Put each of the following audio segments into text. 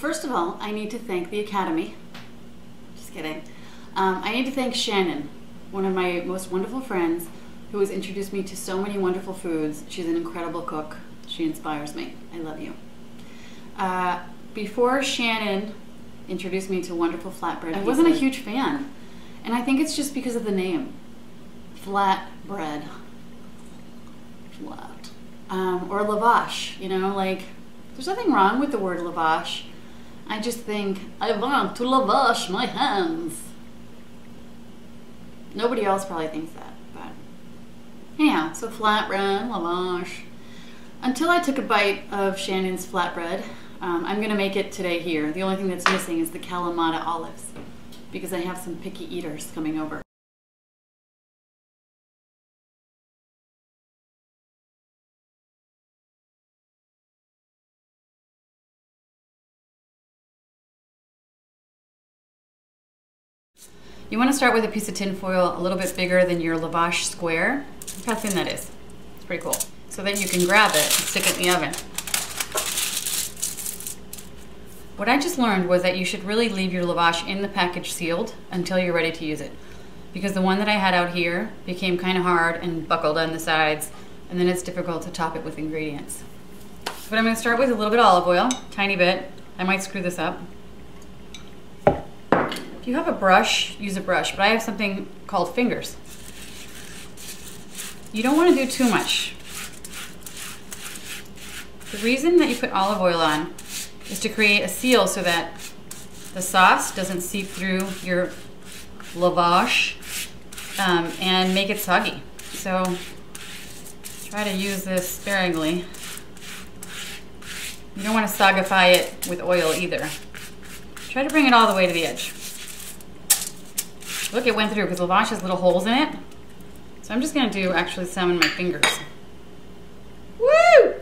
first of all, I need to thank the Academy. Just kidding. I need to thank Shannon, one of my most wonderful friends, who has introduced me to so many wonderful foods. She's an incredible cook. She inspires me. I love you. Before Shannon introduced me to wonderful flatbread, I wasn't a huge fan. And I think it's just because of the name. Flatbread. Flat. Or lavash, you know, like, there's nothing wrong with the word lavash. I just think, I want to lavash my hands. Nobody else probably thinks that, but anyhow, so flatbread, lavash. Until I took a bite of Shannon's flatbread, I'm gonna make it today here. The only thing that's missing is the Kalamata olives, because I have some picky eaters coming over. You want to start with a piece of tin foil a little bit bigger than your lavash square. Look how thin that is. It's pretty cool. So then you can grab it and stick it in the oven. What I just learned was that you should really leave your lavash in the package sealed until you're ready to use it. Because the one that I had out here became kind of hard and buckled on the sides, and then it's difficult to top it with ingredients. But I'm going to start with a little bit of olive oil, tiny bit. I might screw this up. If you have a brush, use a brush, but I have something called fingers. You don't want to do too much. The reason that you put olive oil on is to create a seal so that the sauce doesn't seep through your lavash and make it soggy. So try to use this sparingly. You don't want to sogify it with oil either. Try to bring it all the way to the edge. Look, it went through because lavash has little holes in it. So I'm just going to do actually some in my fingers. Woo!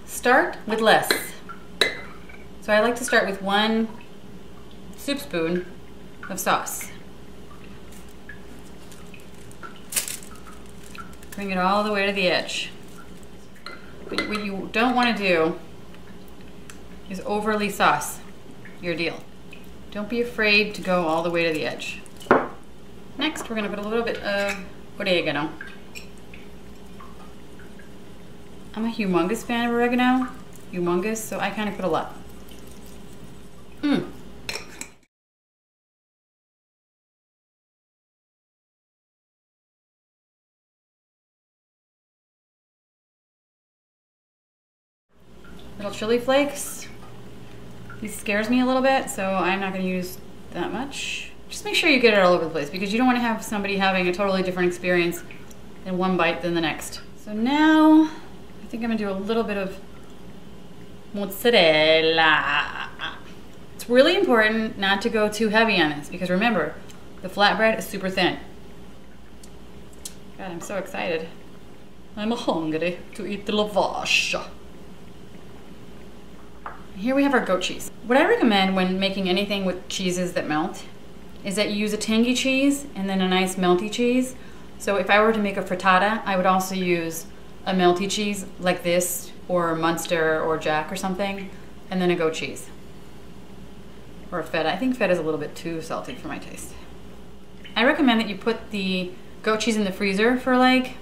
Start with less. So I like to start with 1 soup spoon of sauce. Bring it all the way to the edge. But what you don't want to do is overly sauce your deal. Don't be afraid to go all the way to the edge. Next, we're going to put a little bit of oregano. I'm a humongous fan of oregano. Humongous, so I kind of put a lot. Little chili flakes. This scares me a little bit, so I'm not going to use that much. Just make sure you get it all over the place, because you don't want to have somebody having a totally different experience in one bite than the next. So now, I think I'm going to do a little bit of mozzarella. It's really important not to go too heavy on this, because remember, the flatbread is super thin. God, I'm so excited. I'm hungry to eat the lavash. Here we have our goat cheese. What I recommend when making anything with cheeses that melt is that you use a tangy cheese and then a nice melty cheese. So if I were to make a frittata, I would also use a melty cheese like this, or Munster or Jack or something, and then a goat cheese. Or a feta. I think feta is a little bit too salty for my taste. I recommend that you put the goat cheese in the freezer for like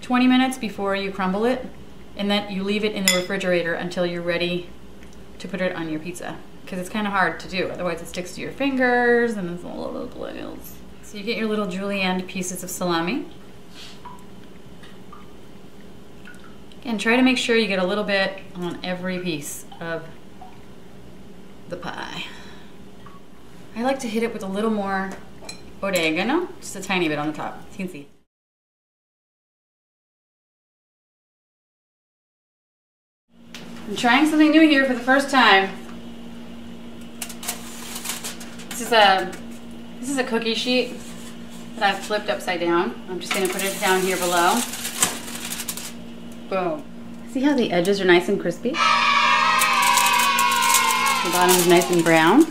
20 minutes before you crumble it, and that you leave it in the refrigerator until you're ready to put it on your pizza, because it's kind of hard to do. Otherwise it sticks to your fingers and it's all over the place. So you get your little julienne pieces of salami. Again, try to make sure you get a little bit on every piece of the pie. I like to hit it with a little more oregano, just a tiny bit on the top, you can see. I'm trying something new here for the first time. This is a cookie sheet that I've flipped upside down. I'm just going to put it down here below. Boom. See how the edges are nice and crispy? The bottom is nice and brown.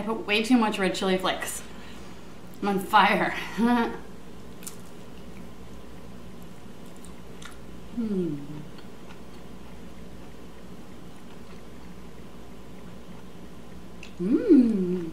put way too much red chili flakes. I'm on fire. Mmm.